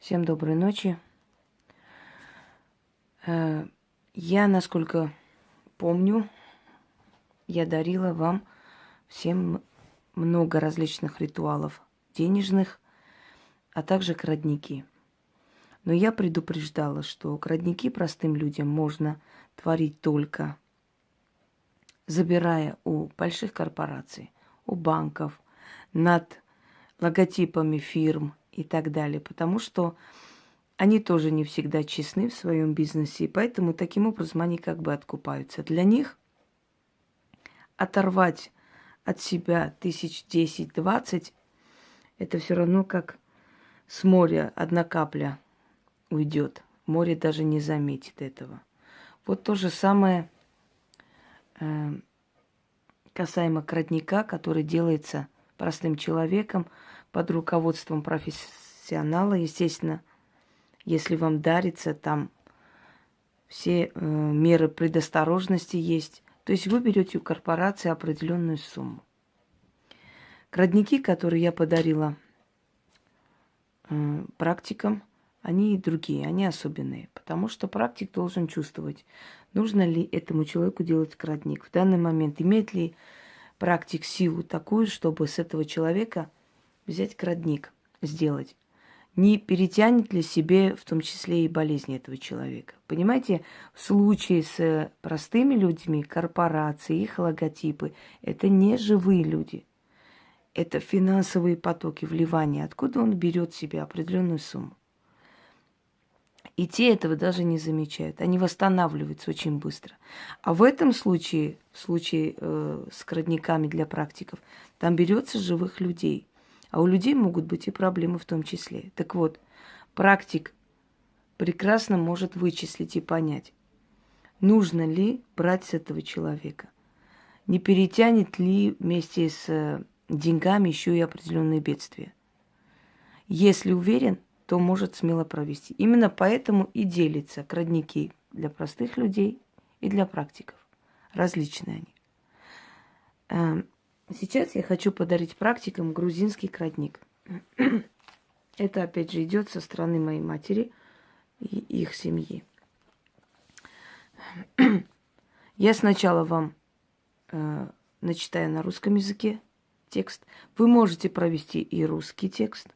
Всем доброй ночи. Я, насколько помню, я дарила вам всем много различных ритуалов денежных, а также крадники. Но я предупреждала, что крадники простым людям можно творить только забирая у больших корпораций, у банков, над логотипами фирм и так далее, потому что они тоже не всегда честны в своем бизнесе, и поэтому таким образом они как бы откупаются. Для них оторвать от себя 10, 10, 20 – это все равно как с моря одна капля уйдет. Море даже не заметит этого. Вот то же самое касаемо крадника, который делается простым человеком под руководством профессионала. Естественно, если вам дарится, там все меры предосторожности есть. То есть вы берете у корпорации определенную сумму. Крадники, которые я подарила практикам, они другие, они особенные. Потому что практик должен чувствовать, нужно ли этому человеку делать крадник. В данный момент имеет ли практик силу такую, чтобы с этого человека взять крадник, сделать. Не перетянет ли себе в том числе и болезни этого человека. Понимаете, в случае с простыми людьми, корпорации, их логотипы, это не живые люди. Это финансовые потоки, вливания. Откуда он берет себе определенную сумму? И те этого даже не замечают. Они восстанавливаются очень быстро. А в этом случае, в случае с крадниками для практиков, там берется живых людей. А у людей могут быть и проблемы в том числе. Так вот, практик прекрасно может вычислить и понять, нужно ли брать с этого человека. Не перетянет ли вместе с деньгами еще и определенные бедствия. Если уверен, то может смело провести. Именно поэтому и делятся крадники для простых людей и для практиков. Различные они. Сейчас я хочу подарить практикам грузинский крадник. Это, опять же, идет со стороны моей матери и их семьи. Я сначала вам начитаю на русском языке текст. Вы можете провести и русский текст.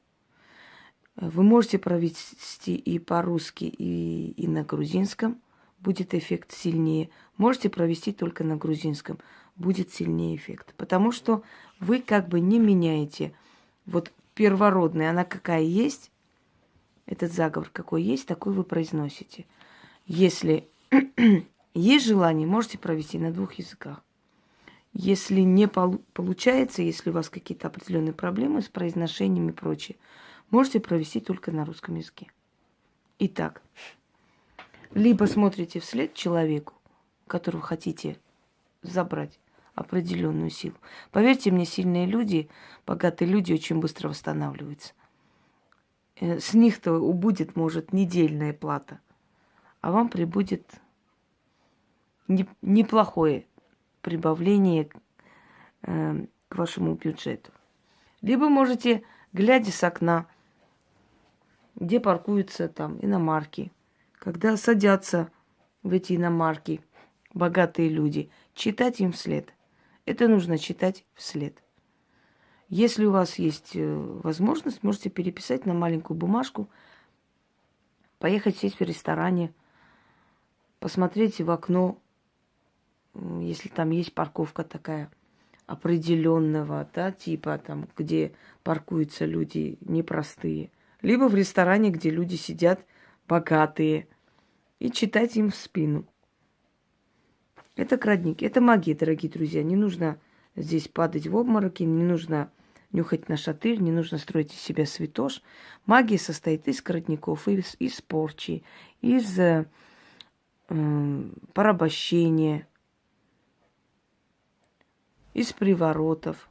Вы можете провести и по-русски, и на грузинском. Будет эффект сильнее. Можете провести только на грузинском. Будет сильнее эффект. Потому что вы как бы не меняете. Вот первородная, она какая есть, этот заговор какой есть, такой вы произносите. Если есть желание, можете провести на 2 языках. Если не получается, если у вас какие-то определенные проблемы с произношением и прочее, можете провести только на русском языке. Итак, либо смотрите вслед человеку, которого хотите забрать определенную силу. Поверьте мне, сильные люди, богатые люди очень быстро восстанавливаются. С них-то убудет, может, недельная плата, а вам прибудет неплохое прибавление к вашему бюджету. Либо можете, глядя с окна, где паркуются там иномарки, когда садятся в эти иномарки богатые люди, читать им вслед. Это нужно читать вслед. Если у вас есть возможность, можете переписать на маленькую бумажку, поехать сесть в ресторане, посмотреть в окно, если там есть парковка такая определенного, да, типа там, где паркуются люди непростые, либо в ресторане, где люди сидят богатые, и читать им в спину. Это крадник, это магия, дорогие друзья. Не нужно здесь падать в обмороки, не нужно нюхать на шатырь, не нужно строить из себя святош. Магия состоит из крадников, из порчи, из порабощения, из приворотов,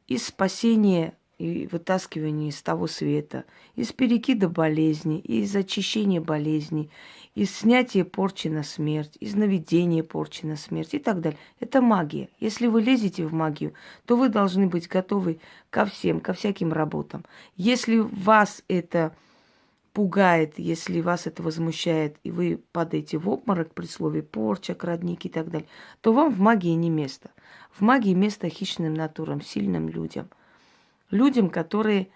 из спасения и вытаскивания из того света, из перекида болезни, из очищения болезней, из снятия порчи на смерть, из наведения порчи на смерть и так далее. Это магия. Если вы лезете в магию, то вы должны быть готовы ко всем, ко всяким работам. Если вас это пугает, если вас это возмущает, и вы падаете в обморок при слове порча, крадник и так далее, то вам в магии не место. В магии место хищным натурам, сильным людям. Людям, которые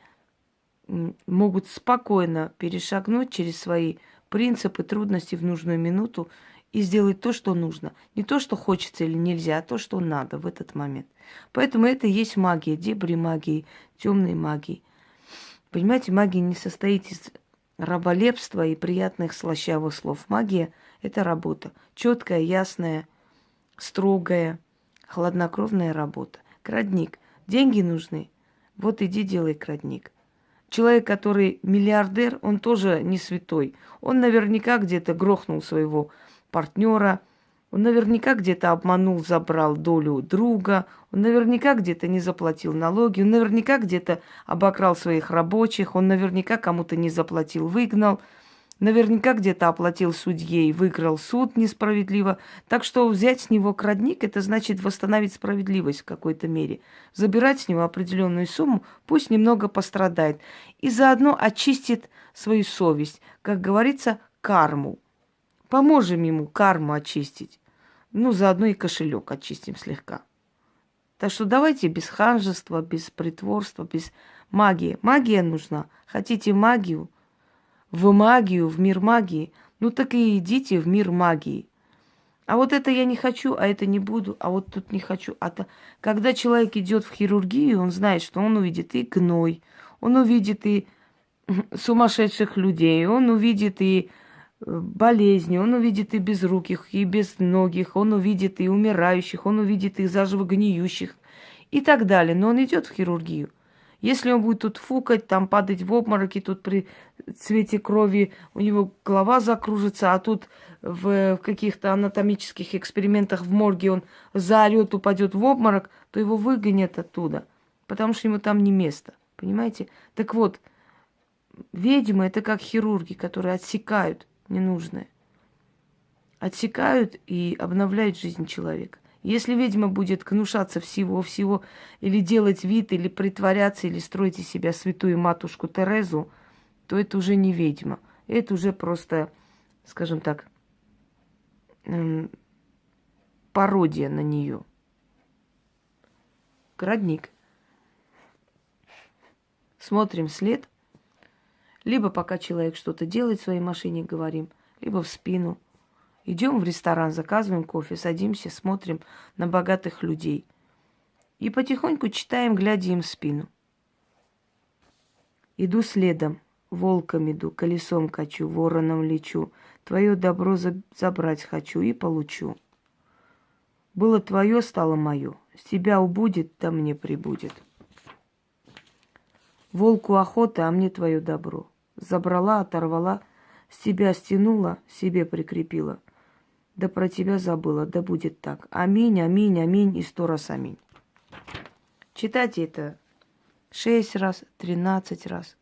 могут спокойно перешагнуть через свои принципы, трудности в нужную минуту и сделать то, что нужно. Не то, что хочется или нельзя, а то, что надо в этот момент. Поэтому это и есть магия, дебри магии, темной магии. Понимаете, магия не состоит из раболепства и приятных слащавых слов. Магия – это работа. Четкая, ясная, строгая, хладнокровная работа. Крадник. Деньги нужны. Вот иди делай крадник. Человек, который миллиардер, он тоже не святой. Он наверняка где-то грохнул своего партнера, он наверняка где-то обманул, забрал долю друга, он наверняка где-то не заплатил налоги, он наверняка где-то обокрал своих рабочих, он наверняка кому-то не заплатил, выгнал, наверняка где-то оплатил судье и выиграл суд несправедливо. Так что взять с него крадник – это значит восстановить справедливость в какой-то мере. Забирать с него определенную сумму, пусть немного пострадает. И заодно очистит свою совесть, как говорится, карму. Поможем ему карму очистить. Ну, заодно и кошелек очистим слегка. Так что давайте без ханжества, без притворства, без магии. Магия нужна. Хотите магию? В магию, в мир магии. Ну так и идите в мир магии. А вот это я не хочу, а это не буду, а вот тут не хочу. Когда человек идет в хирургию, он знает, что он увидит и гной, он увидит и сумасшедших людей, он увидит и болезни, он увидит и безруких, и безногих, он увидит и умирающих, он увидит и заживо гниющих и так далее. Но он идет в хирургию. Если он будет тут фукать, там падать в обмороки, тут при цвете крови у него голова закружится, а тут в каких-то анатомических экспериментах в морге он заорет, упадет в обморок, то его выгонят оттуда, потому что ему там не место. Понимаете? Так вот, ведьмы – это как хирурги, которые отсекают ненужное. Отсекают и обновляют жизнь человека. Если ведьма будет гнушаться всего-всего, или делать вид, или притворяться, или строить из себя святую матушку Терезу, то это уже не ведьма. Это уже просто, скажем так, пародия на нее. Крадник. Смотрим след. Либо пока человек что-то делает в своей машине, говорим, либо в спину. Идем в ресторан, заказываем кофе, садимся, смотрим на богатых людей. И потихоньку читаем, глядя им в спину. Иду следом, волком иду, колесом качу, вороном лечу. Твое добро забрать хочу и получу. Было твое, стало мое. С тебя убудет, да мне прибудет. Волку охота, а мне твое добро. Забрала, оторвала, с тебя стянула, себе прикрепила. Да про тебя забыла, да будет так. Аминь, аминь, аминь и 100 раз аминь. Читайте это 6 раз, 13 раз.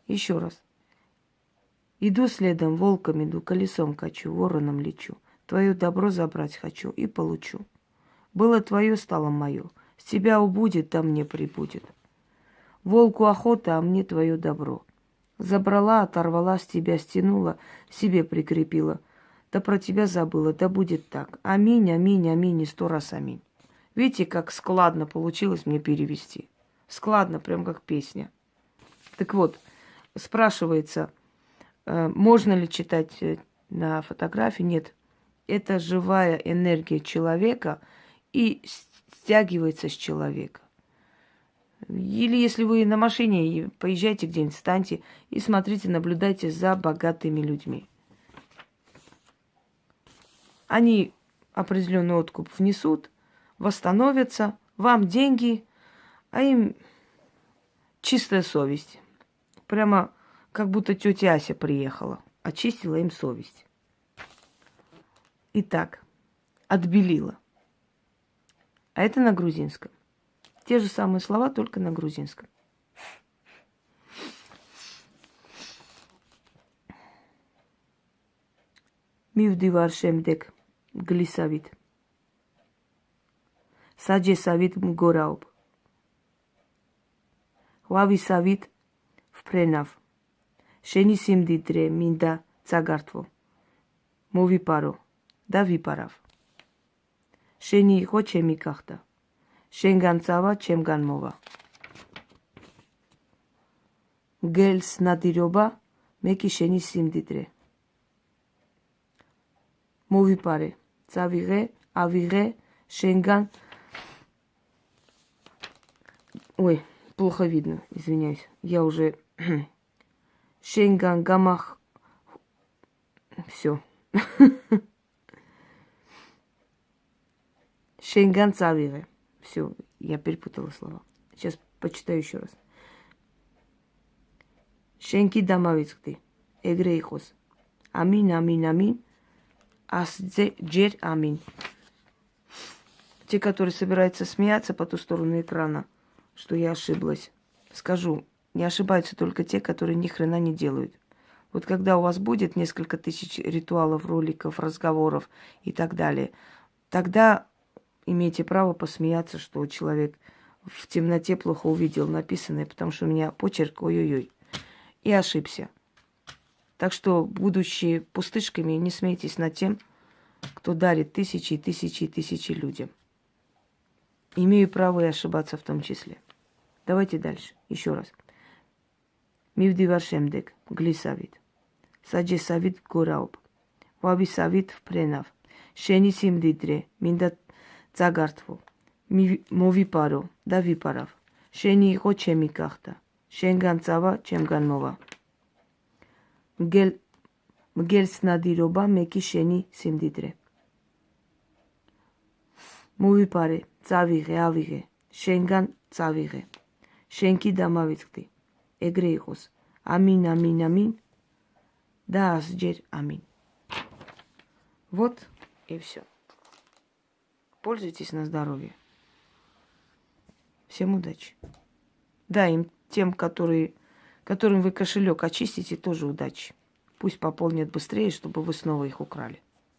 Еще раз. Иду следом, волком иду, колесом качу, вороном лечу. Твое добро забрать хочу и получу. Было твое, стало мое. С тебя убудет, да мне прибудет. Волку охота, а мне твое добро. Забрала, оторвала, с тебя стянула, себе прикрепила. Да про тебя забыла, да будет так. Аминь, аминь, аминь и 100 раз аминь. Видите, как складно получилось мне перевести. Складно, прям как песня. Так вот, спрашивается, можно ли читать на фотографии? Нет. Это живая энергия человека и стягивается с человека. Или если вы на машине поезжайте где-нибудь, встаньте и смотрите, наблюдайте за богатыми людьми. Они определенный откуп внесут, восстановятся, вам деньги, а им чистая совесть. Прямо как будто тетя Ася приехала, очистила им совесть. Итак, отбелила. А это на грузинском. Те же самые слова, только на грузинском. Мивдивар шемдек глисавит. Საჯესავით მგორაობ. ღვავისავით ვფრენავ. Sheni simdidre minda zagartvo. Moviparo. Da viparav. Sheni iqo chemi gahda. Shengan tsava chemgan mova. Gels nadiroba meki sheni simdidre. Movipare. Tsavighe, avighe, Шенган. Ой, плохо видно, извиняюсь. Я уже... Шенган, гамах. Все. Шенган цавире. Все, я перепутала слова. Сейчас почитаю еще раз. Шенки дамавицкти. Эгрейхос. Амин, амин, амин. Асдзе джер амин. Те, которые собираются смеяться по ту сторону экрана, что я ошиблась. Скажу, не ошибаются только те, которые ни хрена не делают. Вот когда у вас будет несколько тысяч ритуалов, роликов, разговоров и так далее, тогда имеете право посмеяться, что человек в темноте плохо увидел написанное, потому что у меня почерк ой-ой-ой. И ошибся. Так что, будучи пустышками, не смейтесь над тем, кто дарит тысячи и тысячи и тысячи людям. Имею право и ошибаться в том числе. Давайте дальше. Еще раз. Мивдивар шемдек, глисавит. Саджесавит горауб. Вависавит впренав. Шени симдидре, минда цагартво. Мовипаро, да випарав. Шени иqo чеми гахда. Шенган цава, чемган мова. Мгелс надироба меки шени симдидре. Мовипаре. Წავიღე, ავიღე, შენგან წავიღე. შენკი დამავიწყდი. ეგრე იყოს. Амин, амин, амин. Да асჯერ амин. Вот и все. Пользуйтесь на здоровье. Всем удачи. Да, им тем, которым вы кошелек очистите, тоже удачи. Пусть пополнят быстрее, чтобы вы снова их украли.